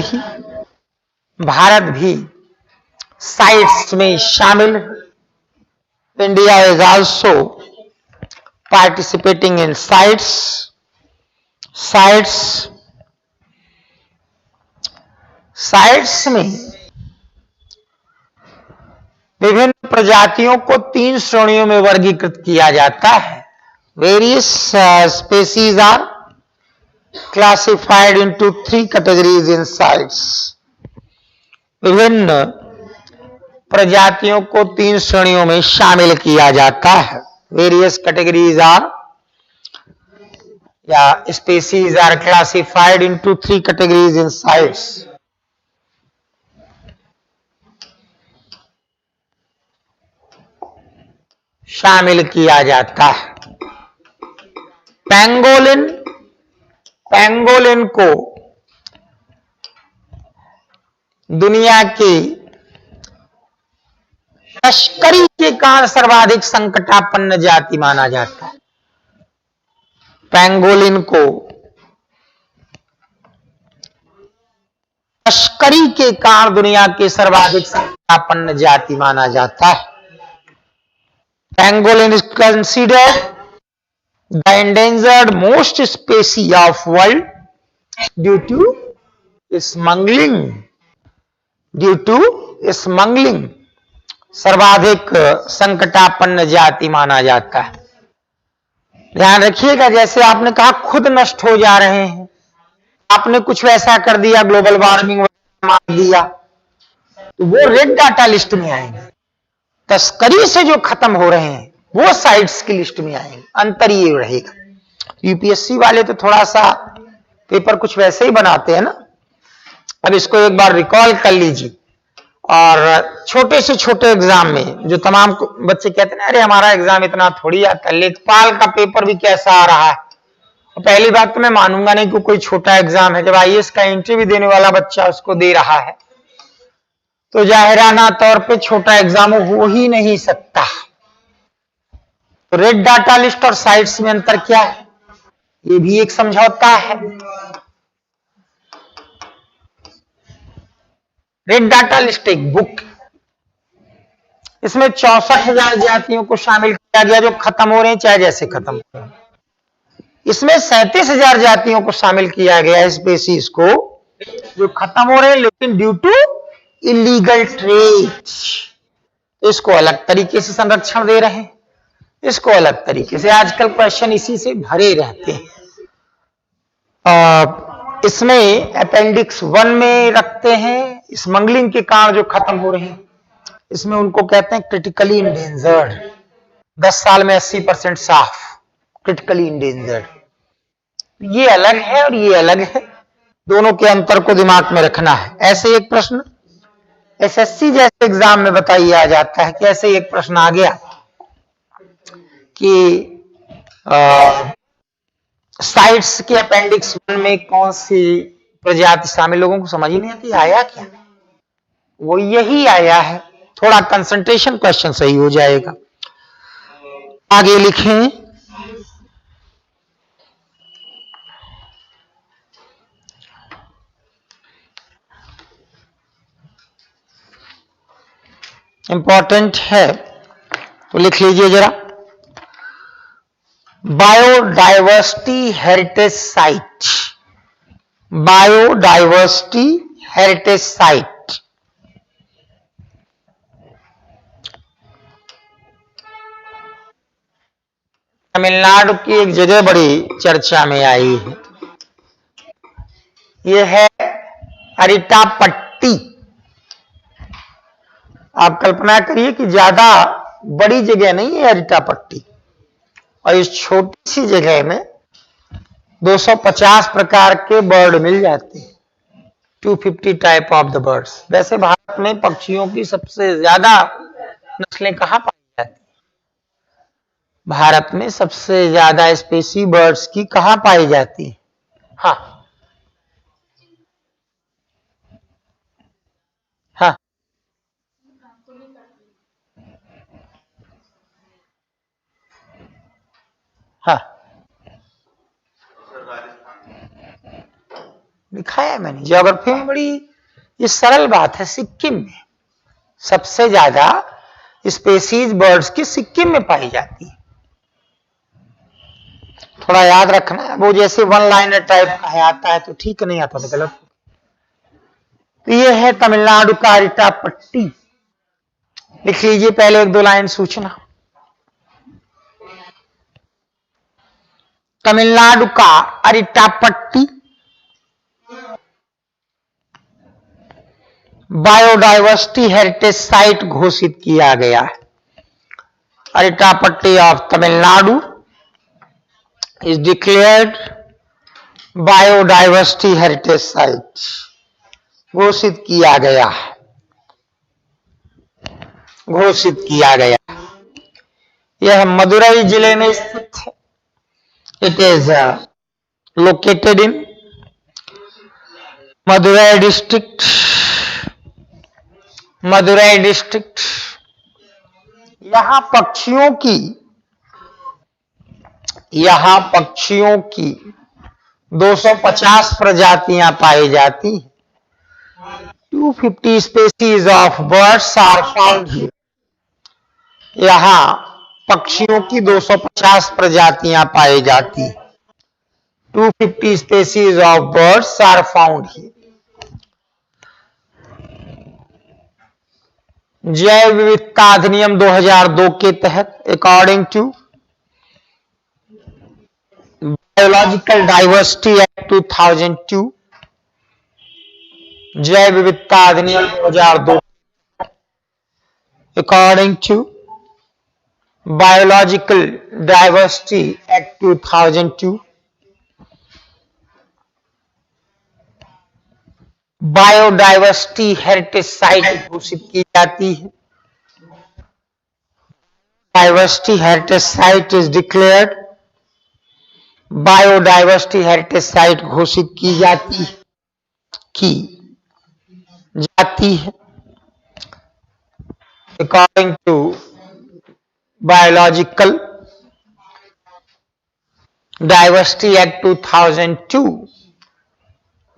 भी साइट्स में शामिल। India is also participating in sites में विभिन्न प्रजातियों को 3 श्रेणियों में वर्गीकृत किया जाता है। Various species are classified into 3 categories in CITES. विभिन्न प्रजातियों को 3 श्रेणियों में शामिल किया जाता है। वेरियस कैटेगरीज आर या species are classified into 3 categories in CITES. शामिल किया जाता है। पैंगोलिन को दुनिया के तस्करी के कारण सर्वाधिक संकटापन्न जाति माना जाता है। पैंगोलिन को तस्करी के कारण दुनिया के सर्वाधिक संकटापन्न जाति माना जाता है। Pangolin is considered the endangered most species of world due to smuggling। सर्वाधिक संकटापन्न जाति माना जाता है। ध्यान रखिएगा, जैसे आपने कहा खुद नष्ट हो जा रहे हैं, आपने कुछ वैसा कर दिया, ग्लोबल वार्मिंग मार दिया, तो वो रेड डाटा लिस्ट में आएंगे। तस्करी से जो खत्म हो रहे हैं वो साइट्स की लिस्ट में आएंगे। अंतर ये रहेगा। यूपीएससी वाले तो थोड़ा सा पेपर कुछ वैसे ही बनाते हैं ना। अब इसको एक बार रिकॉल कर लीजिए और छोटे से छोटे एग्जाम में जो तमाम बच्चे कहते हैं अरे हमारा एग्जाम इतना थोड़ी आता है, लेखपाल का पेपर भी कैसा आ रहा है। पहली बात तो मैं मानूंगा नहीं कि कोई छोटा एग्जाम है। जब आईएएस का इंटरव्यू देने वाला बच्चा उसको दे रहा है तो जाहिराना तौर पे छोटा एग्जाम हो ही नहीं सकता। तो रेड डाटा लिस्ट और साइट्स में अंतर क्या है, ये भी एक समझौता है। रेड डाटा लिस्ट एक बुक, इसमें 64,000 जातियों को शामिल किया गया जो खत्म हो रहे हैं चाहे जैसे खत्म हो रहे हैं। इसमें 37,000 जातियों को शामिल किया गया स्पीसीज को जो खत्म हो रहे हैं लेकिन ड्यू टू इलीगल ट्रेड, इसको अलग तरीके से संरक्षण दे रहे हैं, इसको अलग तरीके से। आजकल क्वेश्चन इसी से भरे रहते हैं। इसमें अपेंडिक्स 1 में रखते हैं स्मगलिंग के कारण जो खत्म हो रहे हैं, इसमें उनको कहते हैं क्रिटिकली इंडेंजर्ड। 10 साल में 80% साफ, क्रिटिकली इंडेंजर्ड। ये अलग है और ये अलग है, दोनों के अंतर को दिमाग में रखना है। ऐसे एक प्रश्न एसएससी जैसे एग्जाम में बताइए आ जाता है कि ऐसे एक प्रश्न आ गया कि साइट्स के अपेंडिक्स 1 में कौन सी प्रजाति शामिल, लोगों को समझ ही नहीं आती आया क्या, वो यही आया है। थोड़ा कंसंट्रेशन क्वेश्चन सही हो जाएगा। आगे लिखें, इंपॉर्टेंट है तो लिख लीजिए जरा। Biodiversity heritage site, biodiversity heritage site Tamil Nadu की एक जगह बड़ी चर्चा में आई है, यह है अरिटापट्टी। आप कल्पना करिए कि ज्यादा बड़ी जगह नहीं है अरिटापट्टी, और इस छोटी सी जगह में 250 प्रकार के बर्ड मिल जाते हैं, 250 टाइप ऑफ द बर्ड्स। वैसे भारत में पक्षियों की सबसे ज्यादा नस्लें कहां पाई जाती हैं? भारत में सबसे ज्यादा स्पेसी बर्ड्स की कहां पाई जाती है? हाँ हाँ, हाँ दिखाया मैंने, ज्योग्राफी में बड़ी ये सरल बात है। सिक्किम में सबसे ज्यादा स्पेसीज बर्ड्स की सिक्किम में पाई जाती है। थोड़ा याद रखना है, वो जैसे वन लाइनर टाइप का है, आता है तो ठीक, नहीं आता तो गलत। तो ये है तमिलनाडु का अरिटापट्टी। लिख लीजिए पहले 1-2 लाइन सूचना। तमिलनाडु का अरिटापट्टी बायोडाइवर्सिटी हेरिटेज साइट घोषित किया गया है। Arittapatti of Tamil Nadu is declared biodiversity heritage site, घोषित किया गया, घोषित किया गया। यह मदुरई जिले में स्थित है। It is located in Madurai district, Madurai district. यहां पक्षियों की 250 प्रजातियां पाई जाती हैं। 250 species of birds are found here. यहां पक्षियों की 250 प्रजातियां पाई जाती हैं। 250 species of birds are found here. जैव विविधता अधिनियम 2002 के तहत according to biological diversity act 2002, जैव विविधता अधिनियम 2002, according to biological diversity act 2002, biodiversity heritage site घोषित की जाती है। Diversity heritage site is declared. Biodiversity heritage site घोषित की जाती है according to biological diversity act 2002।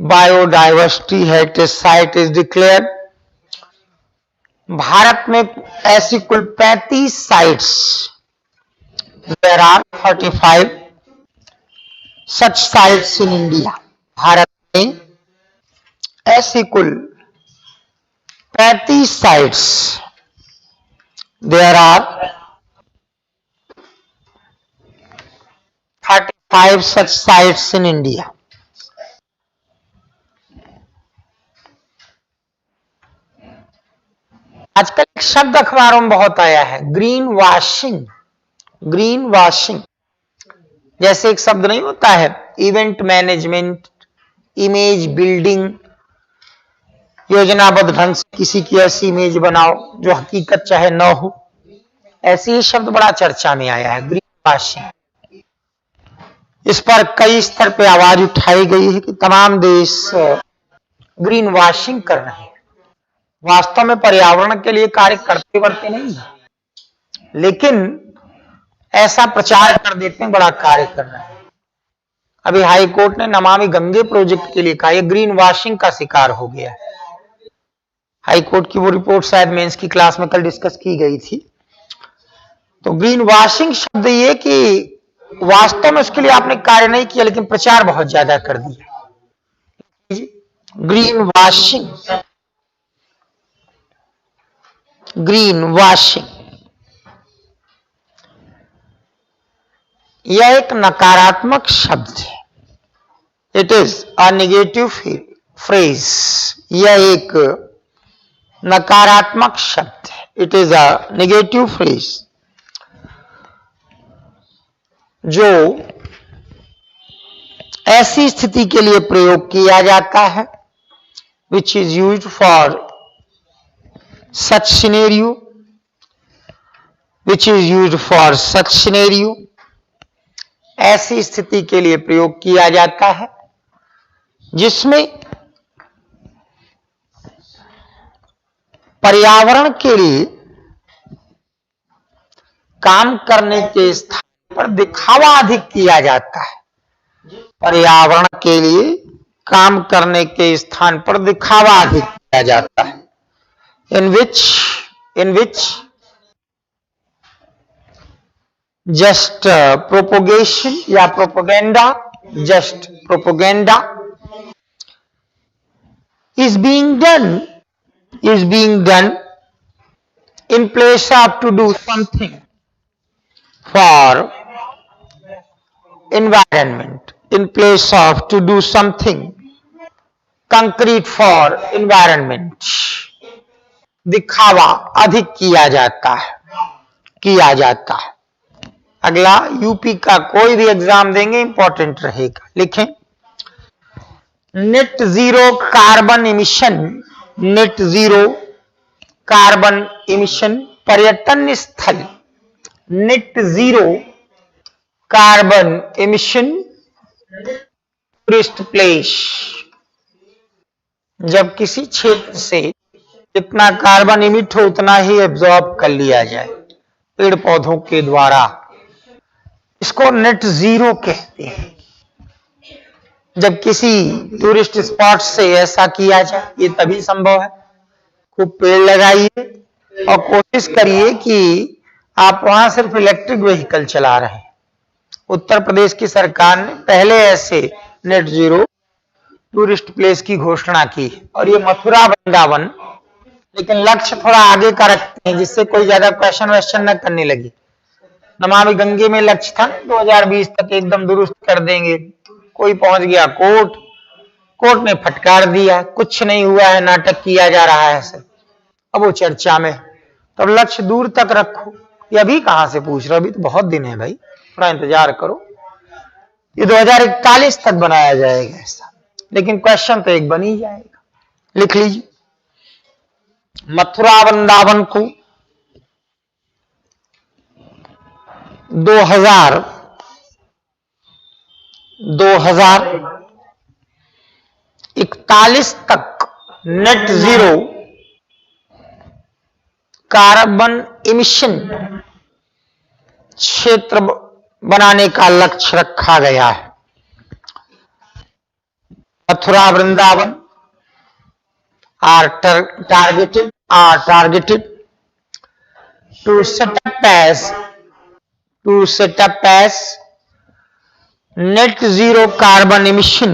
Biodiversity heritage site is declared. Bharat में ऐसी कुल 35 sites, there are 45 such sites in India. Bharat में ऐसी कुल 35 sites, there are 35 such sites in India. आजकल एक शब्द अखबारों में बहुत आया है, ग्रीन वॉशिंग। ग्रीन वॉशिंग जैसे एक शब्द नहीं होता है, इवेंट मैनेजमेंट, इमेज बिल्डिंग, योजनाबद्ध ढंग से किसी की ऐसी इमेज बनाओ जो हकीकत चाहे न हो। ऐसे ही शब्द बड़ा चर्चा में आया है, ग्रीन वॉशिंग। इस पर कई स्तर पे आवाज उठाई गई है कि तमाम देश ग्रीन वॉशिंग कर रहे हैं। वास्तव में पर्यावरण के लिए कार्य करते वर्ते नहीं है, लेकिन ऐसा प्रचार कर देते हैं बड़ा कार्य कर रहे हैं। अभी हाई कोर्ट ने नमामि गंगे प्रोजेक्ट के लिए कहा यह ग्रीन वॉशिंग का शिकार हो गया है। हाई कोर्ट की वो रिपोर्ट शायद मेंस की क्लास में कल डिस्कस की गई थी। तो ग्रीन वॉशिंग शब्द ये कि वास्तव में उसके लिए आपने कार्य नहीं किया, लेकिन प्रचार बहुत ज्यादा कर दिया। ग्रीन वॉशिंग, ग्रीन वॉशिंग यह एक नकारात्मक शब्द है। It is a negative phrase. यह एक नकारात्मक शब्द है। It is a negative phrase जो ऐसी स्थिति के लिए प्रयोग किया जाता है which is used for such scenario, which is used for such scenario, ऐसी स्थिति के लिए प्रयोग किया जाता है जिसमें पर्यावरण के लिए काम करने के स्थान पर दिखावा अधिक किया जाता है। पर्यावरण के लिए काम करने के स्थान पर दिखावा अधिक किया जाता है। in which just propagation या propaganda, just propaganda is being done in place of to do something for environment, in place of to do something concrete for environment। दिखावा अधिक किया जाता है। अगला यूपी का कोई भी एग्जाम देंगे इंपॉर्टेंट रहेगा, लिखें net zero carbon emission. Net zero carbon emission पर्यटन स्थल, net zero carbon emission tourist place. जब किसी क्षेत्र से जितना कार्बन इमिट हो उतना ही एब्जॉर्ब कर लिया जाए पेड़ पौधों के द्वारा, इसको नेट जीरो कहते हैं। जब किसी टूरिस्ट स्पॉट से ऐसा किया जाए, ये तभी संभव है। खूब पेड़ लगाइए और कोशिश करिए कि आप वहां सिर्फ इलेक्ट्रिक व्हीकल चला रहे हैं। उत्तर प्रदेश की सरकार ने पहले ऐसे नेट जीरो टूरिस्ट प्लेस की घोषणा की और ये मथुरा वृंदावन, लेकिन लक्ष्य थोड़ा आगे का रखते हैं जिससे कोई ज्यादा क्वेश्चन न करने लगे। नमामि गंगे में लक्ष्य था 2020 तक एकदम दुरुस्त कर देंगे। कोई पहुंच गया कोर्ट ने फटकार दिया, कुछ नहीं हुआ है, नाटक किया जा रहा है सर। अब वो चर्चा में, तो लक्ष्य दूर तक रखो। ये अभी कहां से पूछ रहे हो, अभी तो बहुत दिन है भाई, थोड़ा इंतजार करो। ये 2041 तक बनाया जाएगा ऐसा, लेकिन क्वेश्चन तो एक बन ही जाएगा। लिख लीजिए। मथुरा वृंदावन को 2041 तक नेट जीरो कार्बन इमिशन क्षेत्र बनाने का लक्ष्य रखा गया है। Mathura Vrindavan are targeted to set up as net zero carbon emission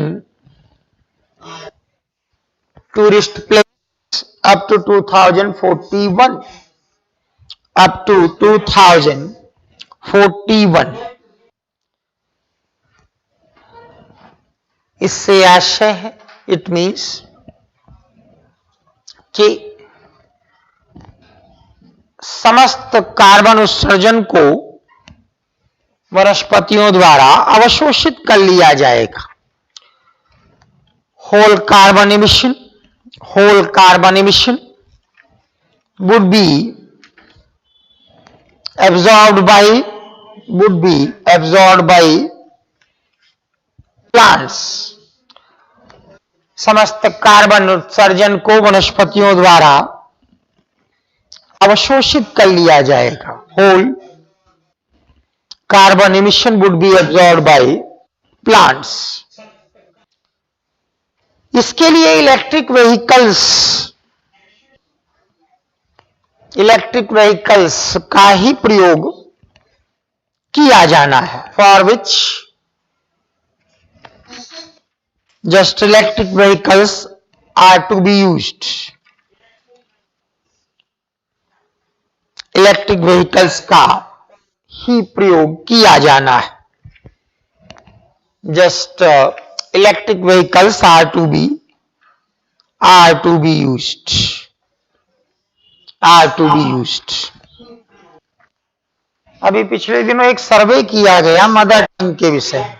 tourist place up to 2041 इससे आशय है, इट मीन्स कि समस्त कार्बन उत्सर्जन को वनस्पतियों द्वारा अवशोषित कर लिया जाएगा। Whole carbon emission would be absorbed by plants। समस्त कार्बन उत्सर्जन को वनस्पतियों द्वारा अवशोषित कर लिया जाएगा। Whole carbon emission would be absorb by plants. इसके लिए इलेक्ट्रिक व्हीकल्स का ही प्रयोग किया जाना है। For which just electric vehicles are to be used। Electric vehicles का ही प्रयोग किया जाना है। just electric vehicles are to be used। अभी पिछले दिनों एक सर्वे किया गया मदर टंग के विषय।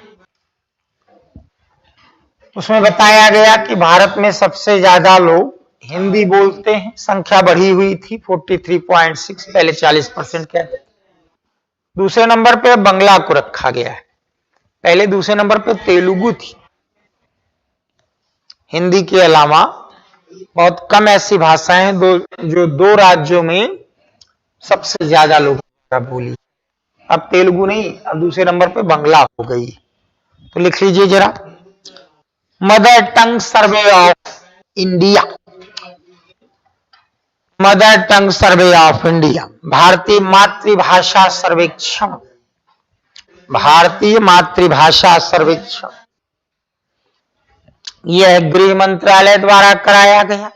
उसमें बताया गया कि भारत में सबसे ज्यादा लोग हिंदी बोलते हैं। संख्या बढ़ी हुई थी 43.6, पहले 40% कहते। दूसरे नंबर पे बंगला को रखा गया है। पहले दूसरे नंबर पे तेलुगु थी। हिंदी के अलावा बहुत कम ऐसी भाषाएं हैं जो दो राज्यों में सबसे ज्यादा लोग बोली। अब तेलुगु नहीं, अब दूसरे नंबर पे बंगला हो गई। तो लिख लीजिए जरा, mother tongue survey of India. Mother tongue survey of India, भारतीय मातृभाषा सर्वेक्षण। भारतीय मातृभाषा सर्वेक्षण यह गृह मंत्रालय द्वारा कराया गया।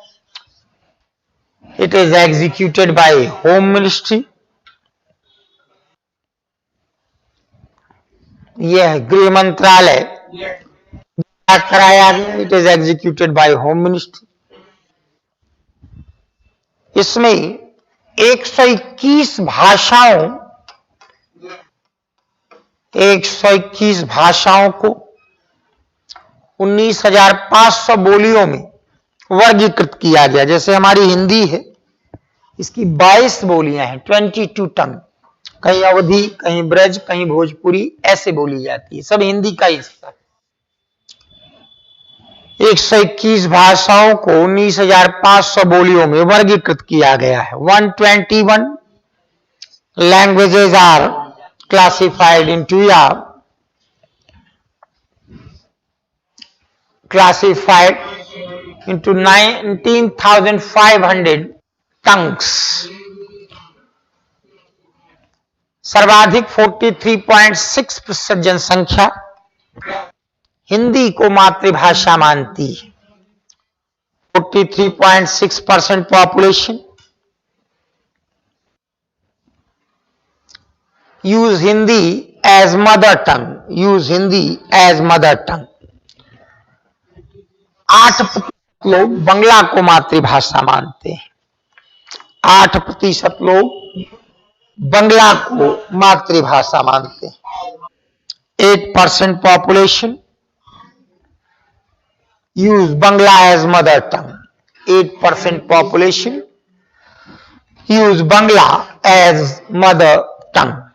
It is executed by home ministry. यह गृह मंत्रालय कराया गया। It is executed by home ministry. इसमें 121 भाषाओं को 19,500 बोलियों में वर्गीकृत किया गया। जैसे हमारी हिंदी है, इसकी 22 बोलियां हैं, 22 टंग। कहीं अवधी, कहीं ब्रज, कहीं भोजपुरी, ऐसे बोली जाती है। सब हिंदी का हिस्सा। 121 भाषाओं को 19,500 बोलियों में वर्गीकृत किया गया है। 121 languages are classified into 19,500 tongues। सर्वाधिक 43.6% जनसंख्या हिंदी को मातृभाषा मानती है। 43.6% population use Hindi as mother tongue. 8% लोग बंगला को मातृभाषा मानते हैं। 8% लोग बंगला को मातृभाषा मानते हैं। 8% population use Bangla as mother tongue। 8% population use Bangla as mother tongue.